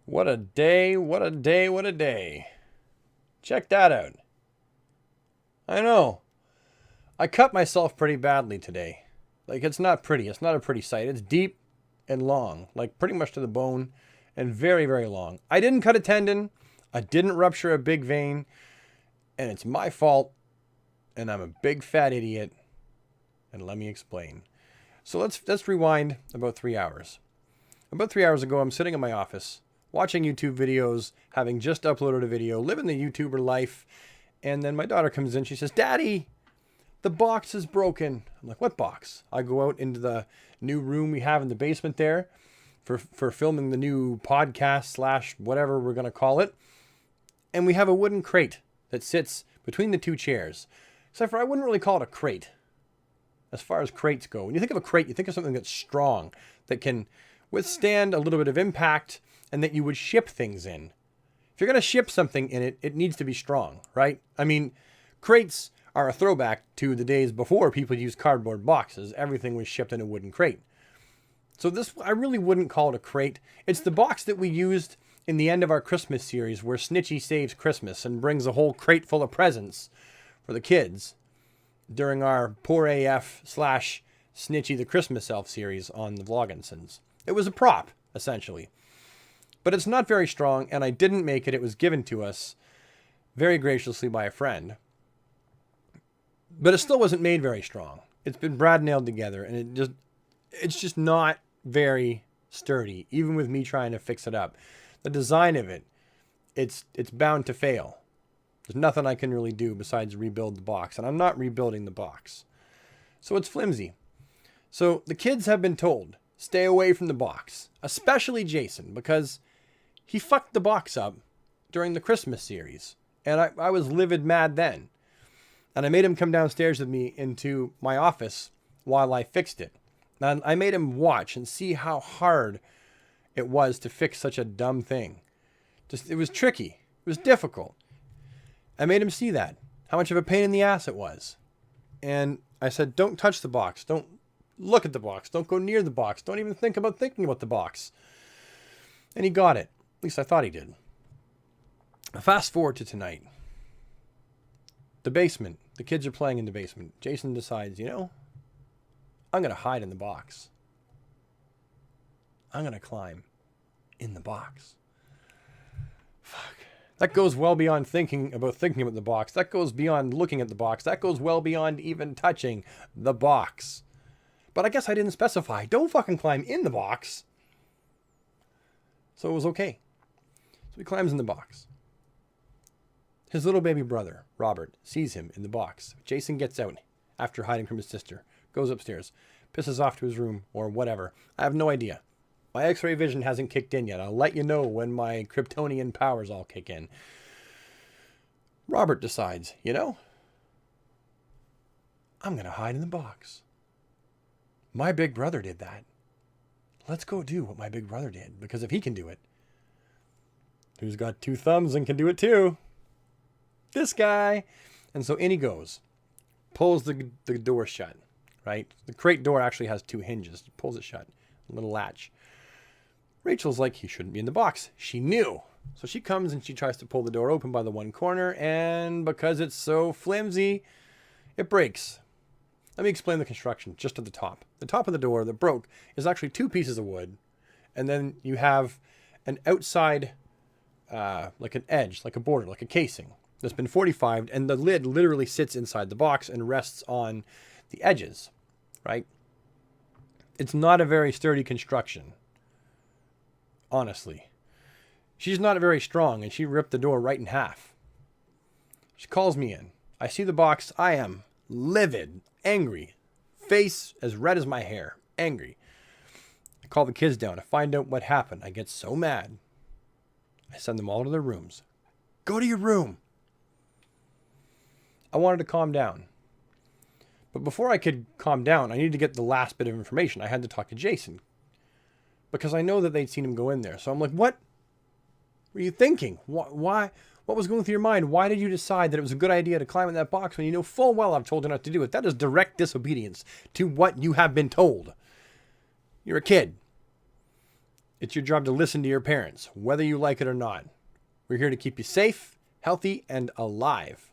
What a day, what a day, what a day. Check that out. I know. I cut myself pretty badly today. Like, it's not pretty. It's not a pretty sight. It's deep and long. Like, pretty much to the bone. And very, very long. I didn't cut a tendon. I didn't rupture a big vein. And it's my fault. And I'm a big fat idiot. And let me explain. So let's rewind about 3 hours. About 3 hours ago, I'm sitting in my office, watching YouTube videos, having just uploaded a video, living the YouTuber life. And then my daughter comes in. She says, "Daddy, the box is broken." I'm like, "What box?" I go out into the new room we have in the basement there for filming the new podcast / whatever we're going to call it. And we have a wooden crate that sits between the two chairs. Except for I wouldn't really call it a crate as far as crates go. When you think of a crate, you think of something that's strong, that can withstand a little bit of impact, and that you would ship things in. If you're going to ship something in it, it needs to be strong, right? I mean, crates are a throwback to the days before people used cardboard boxes. Everything was shipped in a wooden crate. So this, I really wouldn't call it a crate. It's the box that we used in the end of our Christmas series where Snitchy saves Christmas and brings a whole crate full of presents for the kids during our Poor AF / Snitchy the Christmas Elf series on the Vloginsons. It was a prop, essentially. But it's not very strong, and I didn't make it. It was given to us very graciously by a friend. But it still wasn't made very strong. It's been brad nailed together, and it's just not very sturdy, even with me trying to fix it up. The design of it, it's bound to fail. There's nothing I can really do besides rebuild the box, and I'm not rebuilding the box. So it's flimsy. So the kids have been told, stay away from the box, especially Jason, because he fucked the box up during the Christmas series. And I was livid mad then. And I made him come downstairs with me into my office while I fixed it. And I made him watch and see how hard it was to fix such a dumb thing. It was tricky. It was difficult. I made him see that, how much of a pain in the ass it was. And I said, don't touch the box. Don't look at the box. Don't go near the box. Don't even think about thinking about the box. And he got it. At least I thought he did. Fast forward to tonight. The basement. The kids are playing in the basement. Jason decides, I'm going to hide in the box. I'm going to climb in the box. Fuck. That goes well beyond thinking about the box. That goes beyond looking at the box. That goes well beyond even touching the box. But I guess I didn't specify. Don't fucking climb in the box. So it was okay. So he climbs in the box. His little baby brother, Robert, sees him in the box. Jason gets out after hiding from his sister. Goes upstairs. Pisses off to his room or whatever. I have no idea. My X-ray vision hasn't kicked in yet. I'll let you know when my Kryptonian powers all kick in. Robert decides, I'm going to hide in the box. My big brother did that. Let's go do what my big brother did. Because if he can do it, who's got 2 thumbs and can do it too? This guy. And so in he goes. Pulls the door shut. Right? The crate door actually has 2 hinges. Pulls it shut. A little latch. Rachel's like, he shouldn't be in the box. She knew. So she comes and she tries to pull the door open by the one corner. And because it's so flimsy, it breaks. Let me explain the construction just at the top. The top of the door that broke is actually 2 pieces of wood. And then you have an outside, like an edge, like a border, like a casing that's been 45'd. And the lid literally sits inside the box and rests on the edges, right? It's not a very sturdy construction. Honestly. She's not very strong, and she ripped the door right in half. She calls me in. I see the box. I am livid, angry, face as red as my hair, angry. I call the kids down to find out what happened. I get so mad. I send them all to their rooms. Go to your room. I wanted to calm down. But before I could calm down, I needed to get the last bit of information. I had to talk to Jason. Because I know that they'd seen him go in there. So I'm like, what were you thinking? Why? What was going through your mind? Why did you decide that it was a good idea to climb in that box when you know full well I've told you not to do it? That is direct disobedience to what you have been told. You're a kid. It's your job to listen to your parents, whether you like it or not. We're here to keep you safe, healthy, and alive.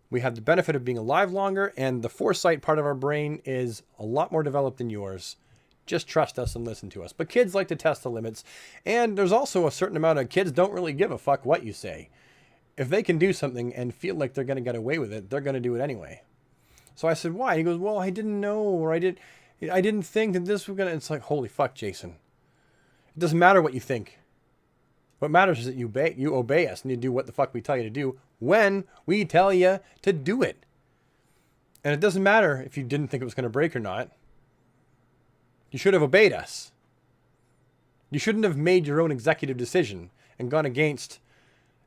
We have the benefit of being alive longer, and the foresight part of our brain is a lot more developed than yours. Just trust us and listen to us. But kids like to test the limits, and there's also a certain amount of kids don't really give a fuck what you say. If they can do something and feel like they're going to get away with it, they're going to do it anyway. So I said, why? He goes, well, I didn't know, or I didn't think that this was going to... It's like, holy fuck, Jason. It doesn't matter what you think. What matters is that you obey us and you do what the fuck we tell you to do when we tell you to do it. And it doesn't matter if you didn't think it was going to break or not. You should have obeyed us. You shouldn't have made your own executive decision and gone against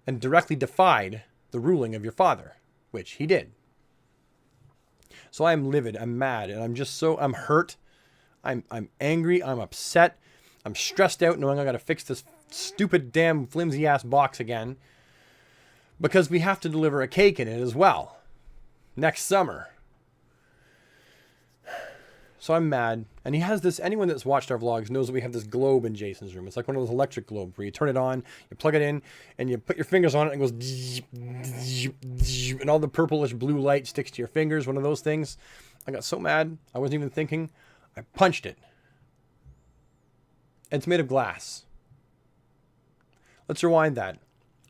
and directly defied the ruling of your father, which he did. So I'm livid, I'm mad, and I'm hurt. I'm angry, I'm upset. I'm stressed out knowing I got to fix this stupid damn flimsy ass box again because we have to deliver a cake in it as well next summer. So I'm mad. And he has this, anyone that's watched our vlogs knows that we have this globe in Jason's room. It's like one of those electric globes where you turn it on, you plug it in, and you put your fingers on it and it goes, and all the purplish blue light sticks to your fingers. One of those things. I got so mad, I wasn't even thinking. I punched it. It's made of glass. Let's rewind that.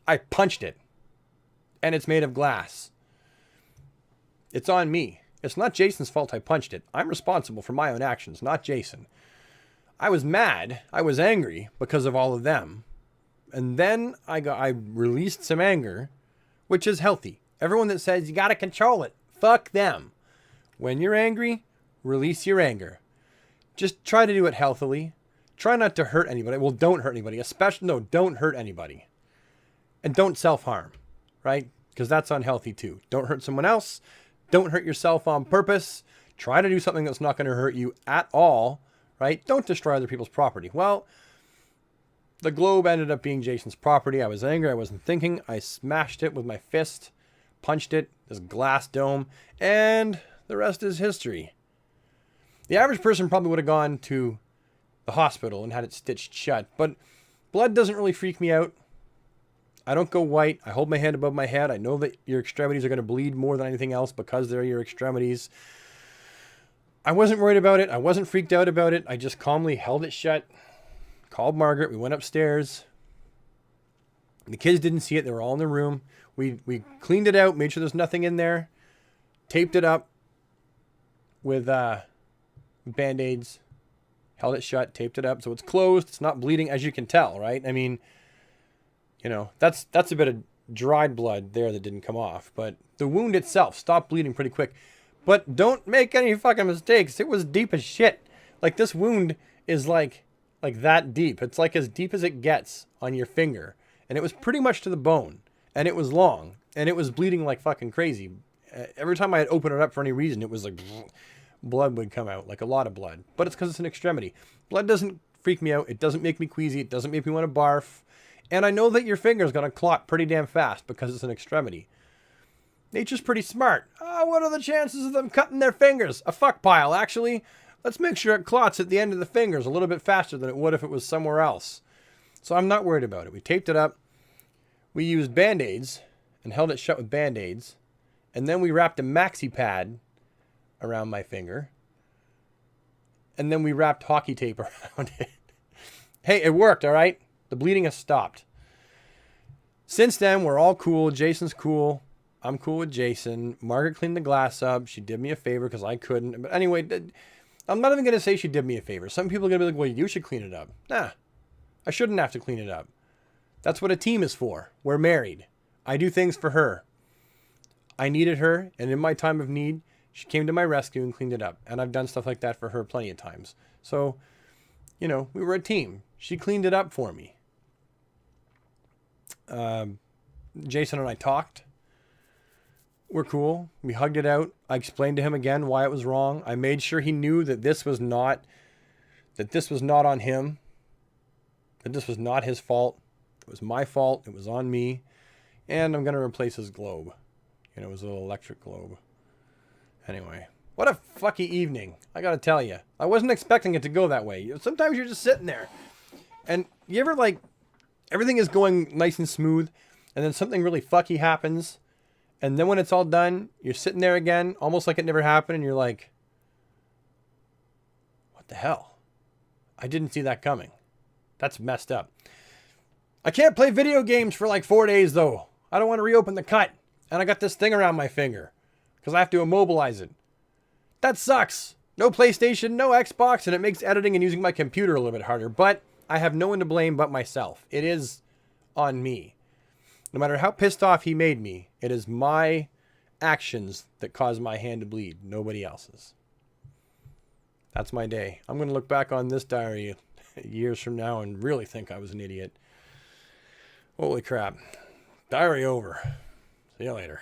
I punched it. And it's made of glass. It's on me. It's not Jason's fault I punched it. I'm responsible for my own actions, not Jason. I was mad. I was angry because of all of them. And then I released some anger, which is healthy. Everyone that says you got to control it, fuck them. When you're angry, release your anger. Just try to do it healthily. Try not to hurt anybody. Well, don't hurt anybody. Don't hurt anybody. And don't self-harm, right? Because that's unhealthy too. Don't hurt someone else. Don't hurt yourself on purpose. Try to do something that's not going to hurt you at all, right? Don't destroy other people's property. Well, the globe ended up being Jason's property. I was angry. I wasn't thinking. I smashed it with my fist, punched it, this glass dome, and the rest is history. The average person probably would have gone to the hospital and had it stitched shut, but blood doesn't really freak me out. I don't go white. I hold my hand above my head. I know that your extremities are going to bleed more than anything else because they're your extremities. I wasn't worried about it. I wasn't freaked out about it. I just calmly held it shut, called Margaret. We went upstairs. The kids didn't see it. They were all in the room. We cleaned it out, made sure there's nothing in there, taped it up with Band-Aids, held it shut, taped it up so it's closed. It's not bleeding, as you can tell, right? I mean, you know, that's a bit of dried blood there that didn't come off. But the wound itself stopped bleeding pretty quick. But don't make any fucking mistakes. It was deep as shit. Like, this wound is like that deep. It's like as deep as it gets on your finger. And it was pretty much to the bone. And it was long. And it was bleeding like fucking crazy. Every time I'd open it up for any reason, it was like blood would come out. Like a lot of blood. But it's because it's an extremity. Blood doesn't freak me out. It doesn't make me queasy. It doesn't make me want to barf. And I know that your finger's going to clot pretty damn fast because it's an extremity. Nature's pretty smart. Oh, what are the chances of them cutting their fingers? A fuck pile, actually. Let's make sure it clots at the end of the fingers a little bit faster than it would if it was somewhere else. So I'm not worried about it. We taped it up. We used Band-Aids and held it shut with Band-Aids. And then we wrapped a maxi pad around my finger. And then we wrapped hockey tape around it. Hey, it worked, all right? The bleeding has stopped. Since then, we're all cool. Jason's cool. I'm cool with Jason. Margaret cleaned the glass up. She did me a favor because I couldn't. But anyway, I'm not even going to say she did me a favor. Some people are going to be like, well, you should clean it up. Nah, I shouldn't have to clean it up. That's what a team is for. We're married. I do things for her. I needed her, and in my time of need, she came to my rescue and cleaned it up. And I've done stuff like that for her plenty of times. So, you know, we were a team. She cleaned it up for me. Jason and I talked. We're cool. We hugged it out. I explained to him again why it was wrong. I made sure he knew that this was not on him. That this was not his fault. It was my fault. It was on me. And I'm going to replace his globe. You know, it was a little electric globe. Anyway, what a fucky evening. I got to tell you. I wasn't expecting it to go that way. Sometimes you're just sitting there. And you ever like, everything is going nice and smooth, and then something really fucky happens, and then when it's all done, you're sitting there again, almost like it never happened, and you're like, what the hell? I didn't see that coming. That's messed up. I can't play video games for like 4 days, though. I don't want to reopen the cut. And I got this thing around my finger because I have to immobilize it. That sucks. No PlayStation, no Xbox, and it makes editing and using my computer a little bit harder. But I have no one to blame but myself. It is on me. No matter how pissed off he made me, it is my actions that cause my hand to bleed, nobody else's. That's my day. I'm going to look back on this diary years from now and really think I was an idiot. Holy crap. Diary over. See you later.